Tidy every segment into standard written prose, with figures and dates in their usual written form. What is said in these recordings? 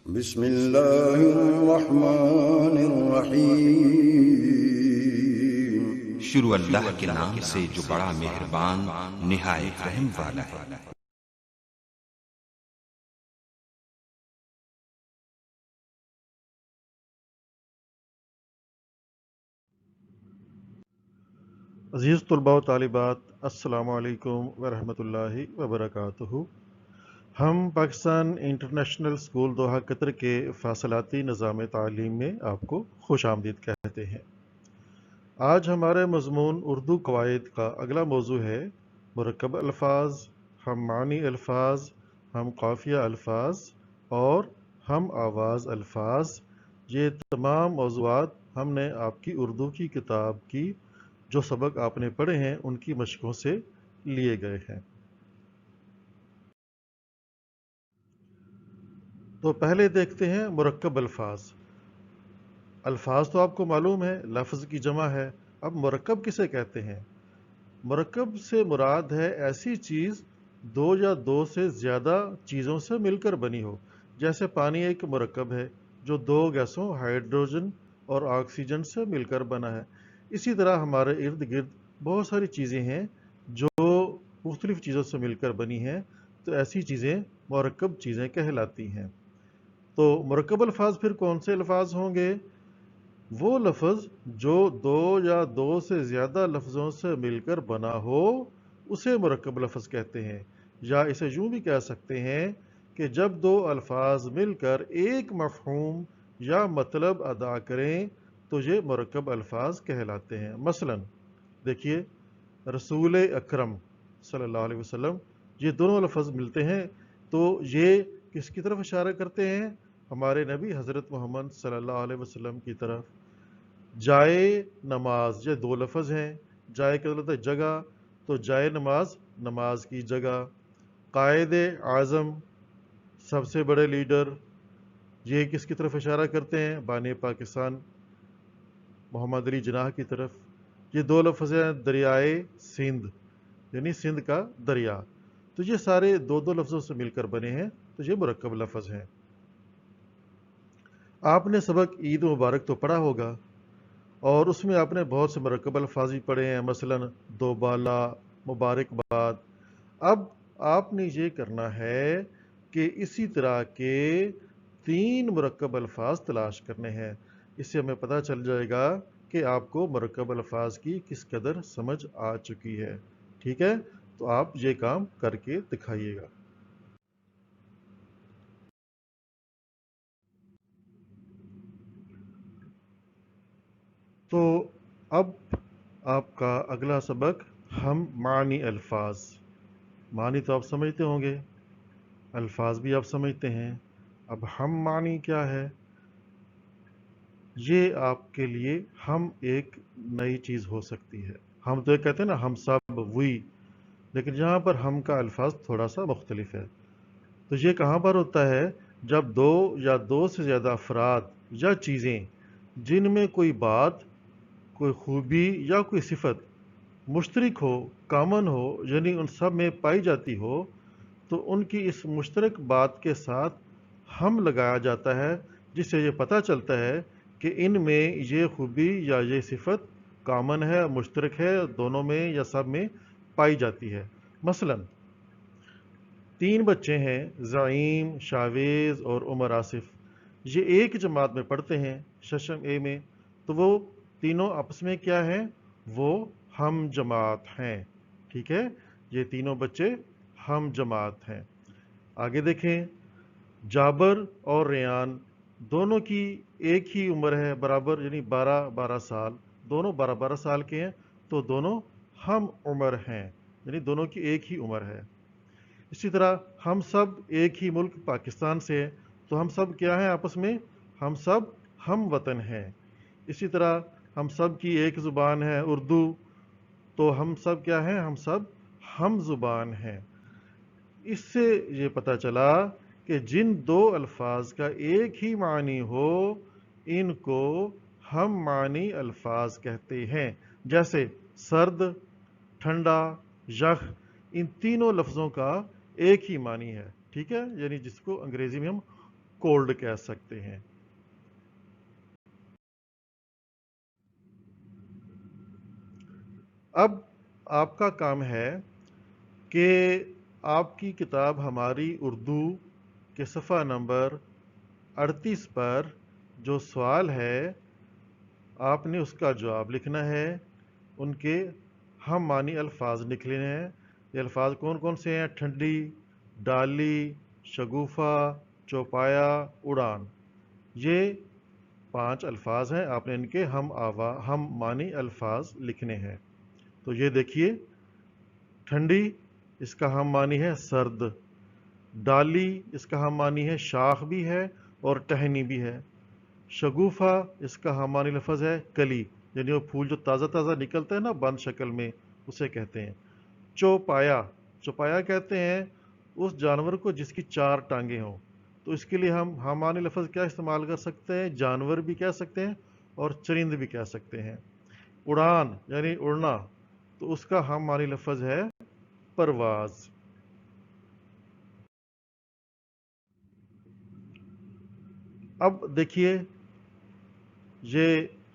بسم اللہ الرحمن الرحیم۔ شروع اللہ کے نام سے جو بڑا مہربان نہایت رحم والا ہے۔ عزیز طلباء و طالبات، السلام علیکم ورحمۃ اللہ وبرکاتہ۔ ہم Pakistan international school Doha Qatar کے فاصلاتی نظام تعلیم میں آپ کو خوش آمدید کہتے ہیں۔ آج ہمارے مضمون اردو قواعد کا اگلا موضوع ہے مرکب الفاظ، ہم معنی الفاظ، ہم قافیہ الفاظ اور ہم آواز الفاظ۔ یہ تمام موضوعات ہم نے آپ کی اردو کی کتاب کی جو سبق آپ نے پڑھے ہیں ان کی مشقوں سے لیے گئے ہیں۔ تو پہلے دیکھتے ہیں مرکب الفاظ۔ الفاظ تو آپ کو معلوم ہے لفظ کی جمع ہے، اب مرکب کسے کہتے ہیں؟ مرکب سے مراد ہے ایسی چیز دو یا دو سے زیادہ چیزوں سے مل کر بنی ہو، جیسے پانی ایک مرکب ہے جو دو گیسوں ہائیڈروجن اور آکسیجن سے مل کر بنا ہے۔ اسی طرح ہمارے ارد گرد بہت ساری چیزیں ہیں جو مختلف چیزوں سے مل کر بنی ہیں، تو ایسی چیزیں مرکب چیزیں کہلاتی ہیں۔ تو مرکب الفاظ پھر کون سے الفاظ ہوں گے؟ وہ لفظ جو دو یا دو سے زیادہ لفظوں سے مل کر بنا ہو اسے مرکب لفظ کہتے ہیں، یا اسے یوں بھی کہہ سکتے ہیں کہ جب دو الفاظ مل کر ایک مفہوم یا مطلب ادا کریں تو یہ مرکب الفاظ کہلاتے ہیں۔ مثلا دیکھیے رسول اکرم صلی اللہ علیہ وسلم، یہ دونوں لفظ ملتے ہیں تو یہ کس کی طرف اشارہ کرتے ہیں؟ ہمارے نبی حضرت محمد صلی اللہ علیہ وسلم کی طرف۔ جائے نماز، یہ دو لفظ ہیں، جائے کا مطلب ہے جگہ، تو جائے نماز، نماز کی جگہ۔ قائد اعظم، سب سے بڑے لیڈر، یہ کس کی طرف اشارہ کرتے ہیں؟ بانی پاکستان محمد علی جناح کی طرف۔ یہ دو لفظ ہیں دریائے سندھ، یعنی سندھ کا دریا، تو یہ سارے دو دو لفظوں سے مل کر بنے ہیں تو یہ مرکب لفظ ہیں۔ آپ نے سبق عید مبارک تو پڑھا ہوگا اور اس میں آپ نے بہت سے مرکب الفاظ بھی پڑھے ہیں، مثلا دوبالا، مبارکباد۔ اب آپ نے یہ کرنا ہے کہ اسی طرح کے 3 مرکب الفاظ تلاش کرنے ہیں، اس سے ہمیں پتہ چل جائے گا کہ آپ کو مرکب الفاظ کی کس قدر سمجھ آ چکی ہے۔ ٹھیک ہے، تو آپ یہ کام کر کے دکھائیے گا۔ تو اب آپ کا اگلا سبق ہم معنی الفاظ۔ معنی تو آپ سمجھتے ہوں گے، الفاظ بھی آپ سمجھتے ہیں، اب ہم معنی کیا ہے؟ یہ آپ کے لیے ہم ایک نئی چیز ہو سکتی ہے۔ ہم تو یہ کہتے ہیں نا ہم سب وی، لیکن یہاں پر ہم کا الفاظ تھوڑا سا مختلف ہے۔ تو یہ کہاں پر ہوتا ہے؟ جب دو یا دو سے زیادہ افراد یا چیزیں جن میں کوئی بات، کوئی خوبی یا کوئی صفت مشترک ہو، کامن ہو، یعنی ان سب میں پائی جاتی ہو، تو ان کی اس مشترک بات کے ساتھ ہم لگایا جاتا ہے، جس سے یہ پتہ چلتا ہے کہ ان میں یہ خوبی یا یہ صفت کامن ہے، مشترک ہے، دونوں میں یا سب میں پائی جاتی ہے۔ مثلا 3 بچے ہیں، زعیم، شاویز اور عمر آصف، یہ ایک جماعت میں پڑھتے ہیں، ششم اے میں، تو وہ تینوں آپس میں کیا ہیں؟ وہ ہم جماعت ہیں۔ ٹھیک ہے، یہ تینوں بچے ہم جماعت ہیں۔ آگے دیکھیں، جابر اور ریان دونوں کی ایک ہی عمر ہے، برابر، یعنی 12 سال، دونوں 12 سال کے ہیں، تو دونوں ہم عمر ہیں، یعنی دونوں کی ایک ہی عمر ہے۔ اسی طرح ہم سب ایک ہی ملک پاکستان سے ہیں، تو ہم سب کیا ہیں آپس میں؟ ہم سب ہم وطن ہیں۔ اسی طرح ہم سب کی ایک زبان ہے اردو، تو ہم سب کیا ہیں؟ ہم سب ہم زبان ہیں۔ اس سے یہ پتہ چلا کہ جن دو الفاظ کا ایک ہی معنی ہو ان کو ہم معنی الفاظ کہتے ہیں، جیسے سرد، ٹھنڈا، یخ، ان تینوں لفظوں کا ایک ہی معنی ہے۔ ٹھیک ہے، یعنی جس کو انگریزی میں ہم کولڈ کہہ سکتے ہیں۔ اب آپ کا کام ہے کہ آپ کی کتاب ہماری اردو کے صفحہ نمبر 38 پر جو سوال ہے آپ نے اس کا جواب لکھنا ہے، ان کے ہم معنی الفاظ نکلنے ہیں۔ یہ الفاظ کون کون سے ہیں؟ ٹھنڈی، ڈالی، شگوفہ، چوپایا، اڑان۔ یہ 5 الفاظ ہیں، آپ نے ان کے ہم معنی الفاظ لکھنے ہیں۔ تو یہ دیکھیے، ٹھنڈی اس کا ہم معنی ہے سرد، ڈالی اس کا ہم معنی ہے شاخ بھی ہے اور ٹہنی بھی ہے، شگوفہ اس کا ہم معنی لفظ ہے کلی، یعنی وہ پھول جو تازہ تازہ نکلتا ہے نا بند شکل میں، اسے کہتے ہیں۔ چوپایا، چوپایا کہتے ہیں اس جانور کو جس کی 4 ٹانگیں ہوں، تو اس کے لیے ہم معنی لفظ کیا استعمال کر سکتے ہیں؟ جانور بھی کہہ سکتے ہیں اور چرند بھی کہہ سکتے ہیں۔ اڑان یعنی اڑنا، تو اس کا ہم معنی لفظ ہے پرواز۔ اب دیکھیے یہ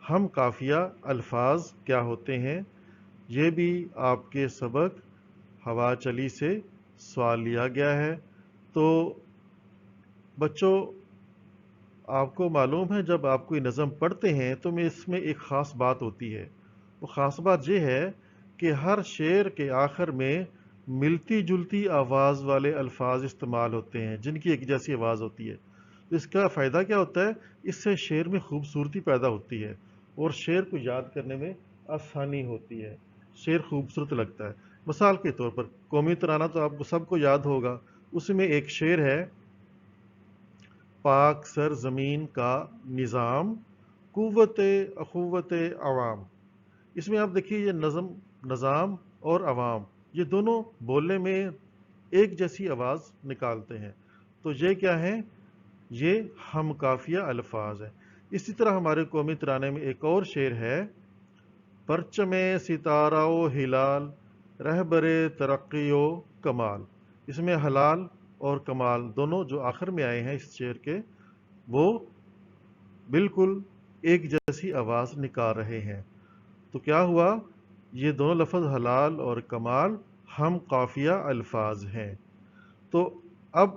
ہم قافیہ الفاظ کیا ہوتے ہیں، یہ بھی آپ کے سبق ہوا چلی سے سوال لیا گیا ہے۔ تو بچوں آپ کو معلوم ہے جب آپ کوئی نظم پڑھتے ہیں تو اس میں ایک خاص بات ہوتی ہے، وہ خاص بات یہ ہے کہ ہر شعر کے آخر میں ملتی جلتی آواز والے الفاظ استعمال ہوتے ہیں جن کی ایک جیسی آواز ہوتی ہے۔ اس کا فائدہ کیا ہوتا ہے؟ اس سے شعر میں خوبصورتی پیدا ہوتی ہے اور شعر کو یاد کرنے میں آسانی ہوتی ہے، شعر خوبصورت لگتا ہے۔ مثال کے طور پر قومی ترانہ تو آپ کو سب کو یاد ہوگا، اس میں ایک شعر ہے، پاک سر زمین کا نظام، قوت اخوت عوام۔ اس میں آپ دیکھیے یہ نظام اور عوام یہ دونوں بولنے میں ایک جیسی آواز نکالتے ہیں، تو یہ کیا ہیں؟ یہ ہم قافیہ الفاظ ہیں۔ اسی طرح ہمارے قومی ترانے میں ایک اور شعر ہے، پرچم ستارہ و ہلال، رہبر ترقی و کمال۔ اس میں ہلال اور کمال دونوں جو آخر میں آئے ہیں اس شعر کے، وہ بالکل ایک جیسی آواز نکال رہے ہیں۔ تو کیا ہوا؟ یہ دونوں لفظ حلال اور کمال ہم قافیہ الفاظ ہیں۔ تو اب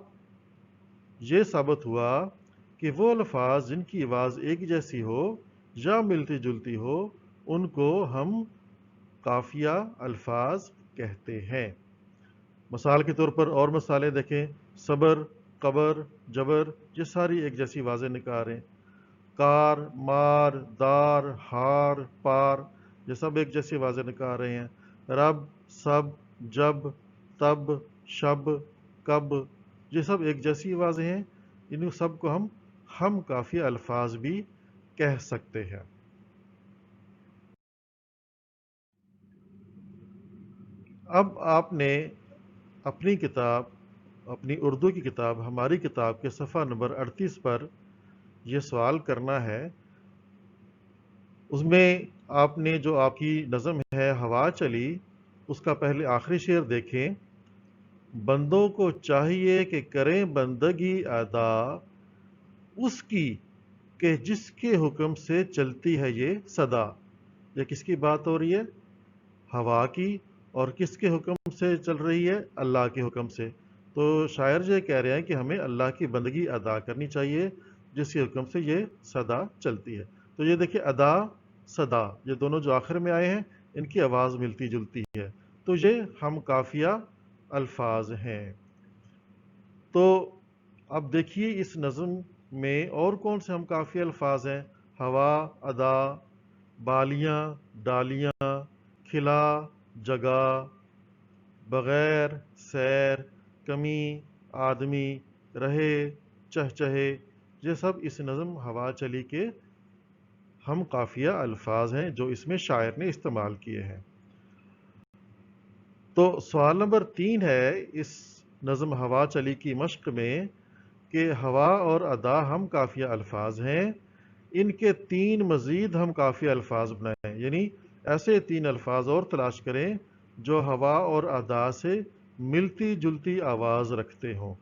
یہ ثابت ہوا کہ وہ الفاظ جن کی آواز ایک جیسی ہو یا ملتی جلتی ہو ان کو ہم قافیہ الفاظ کہتے ہیں۔ مثال کے طور پر اور مثالیں دیکھیں، صبر، قبر، جبر، یہ ساری ایک جیسی آوازیں نکال رہے ہیں۔ کار، مار، دار، ہار، پار، یہ سب ایک جیسی آوازیں نکال رہے ہیں۔ رب، سب، جب، تب، شب، کب، یہ سب ایک جیسی آوازیں ہیں، ان سب کو ہم قافیہ الفاظ بھی کہہ سکتے ہیں۔ اب آپ نے اپنی کتاب، اپنی اردو کی کتاب ہماری کتاب کے صفحہ نمبر 38 پر یہ سوال کرنا ہے۔ اس میں آپ نے جو آپ کی نظم ہے ہوا چلی، اس کا پہلے آخری شعر دیکھیں، بندوں کو چاہیے کہ کریں بندگی ادا اس کی کہ جس کے حکم سے چلتی ہے یہ صدا۔ یہ کس کی بات ہو رہی ہے؟ ہوا کی، اور کس کے حکم سے چل رہی ہے؟ اللہ کے حکم سے۔ تو شاعر یہ کہہ رہے ہیں کہ ہمیں اللہ کی بندگی ادا کرنی چاہیے جس کے حکم سے یہ صدا چلتی ہے۔ تو یہ دیکھیں ادا، صدا، یہ دونوں جو آخر میں آئے ہیں ان کی آواز ملتی جلتی ہے، تو یہ ہم قافیہ الفاظ ہیں۔ تو اب دیکھیے اس نظم میں اور کون سے ہم قافیہ الفاظ ہیں؟ ہوا، ادا، بالیاں، ڈالیاں، کھلا، جگہ، بغیر، سیر، کمی، آدمی، رہے، چہچہے، یہ سب اس نظم ہوا چلی کے ہم قافیہ الفاظ ہیں جو اس میں شاعر نے استعمال کیے ہیں۔ تو سوال نمبر 3 ہے اس نظم ہوا چلی کی مشق میں کہ ہوا اور ادا ہم قافیہ الفاظ ہیں، ان کے 3 مزید ہم قافیہ الفاظ بنائیں، یعنی ایسے 3 الفاظ اور تلاش کریں جو ہوا اور ادا سے ملتی جلتی آواز رکھتے ہوں۔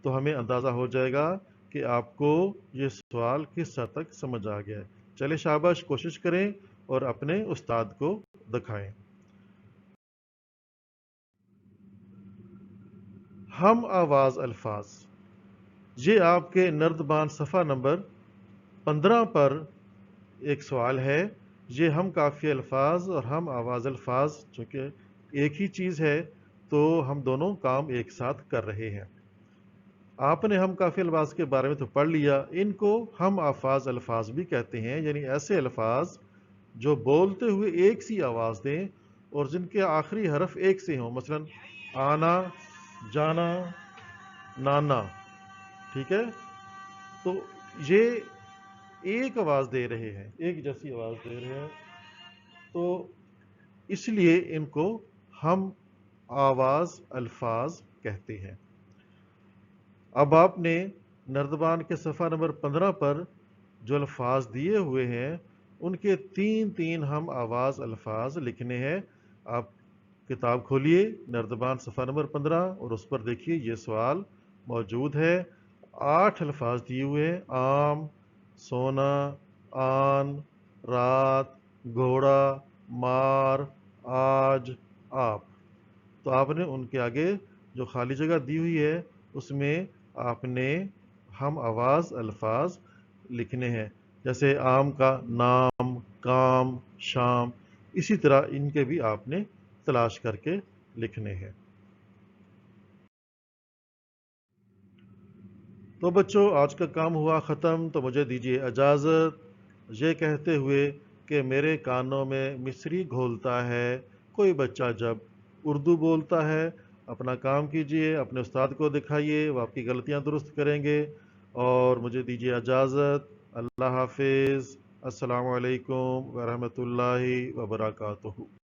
تو ہمیں اندازہ ہو جائے گا کہ آپ کو یہ سوال کس حد تک سمجھ آ گیا ہے۔ چلے شاباش، کوشش کریں اور اپنے استاد کو دکھائیں۔ ہم آواز الفاظ، یہ آپ کے نردبان صفحہ نمبر 15 پر ایک سوال ہے۔ یہ ہم کافی الفاظ اور ہم آواز الفاظ چونکہ ایک ہی چیز ہے تو ہم دونوں کام ایک ساتھ کر رہے ہیں۔ آپ نے ہم کافی الفاظ کے بارے میں تو پڑھ لیا، ان کو ہم آفاظ الفاظ بھی کہتے ہیں، یعنی ایسے الفاظ جو بولتے ہوئے ایک سی آواز دیں اور جن کے آخری حرف ایک سے ہوں، مثلا آنا، جانا، نانا، ٹھیک ہے؟ تو یہ ایک آواز دے رہے ہیں، ایک جیسی آواز دے رہے ہیں، تو اس لیے ان کو ہم آواز الفاظ کہتے ہیں۔ اب آپ نے نردبان کے صفحہ نمبر 15 پر جو الفاظ دیے ہوئے ہیں ان کے تین ہم آواز الفاظ لکھنے ہیں۔ آپ کتاب کھولیے نردبان صفحہ نمبر 15 اور اس پر دیکھیے یہ سوال موجود ہے۔ 8 الفاظ دیے ہوئے ہیں: آم، سونا، آن، رات، گھوڑا، مار، آج، آپ۔ تو آپ نے ان کے آگے جو خالی جگہ دی ہوئی ہے اس میں آپ نے ہم آواز الفاظ لکھنے ہیں، جیسے آم کا نام، کام، شام، اسی طرح ان کے بھی آپ نے تلاش کر کے لکھنے ہیں۔ تو بچوں آج کا کام ہوا ختم، تو مجھے دیجیے اجازت یہ کہتے ہوئے کہ میرے کانوں میں مصری گھولتا ہے کوئی بچہ جب اردو بولتا ہے۔ اپنا کام کیجئے، اپنے استاد کو دکھائیے، وہ آپ کی غلطیاں درست کریں گے، اور مجھے دیجیے اجازت۔ اللہ حافظ۔ السلام علیکم ورحمۃ اللہ وبرکاتہ۔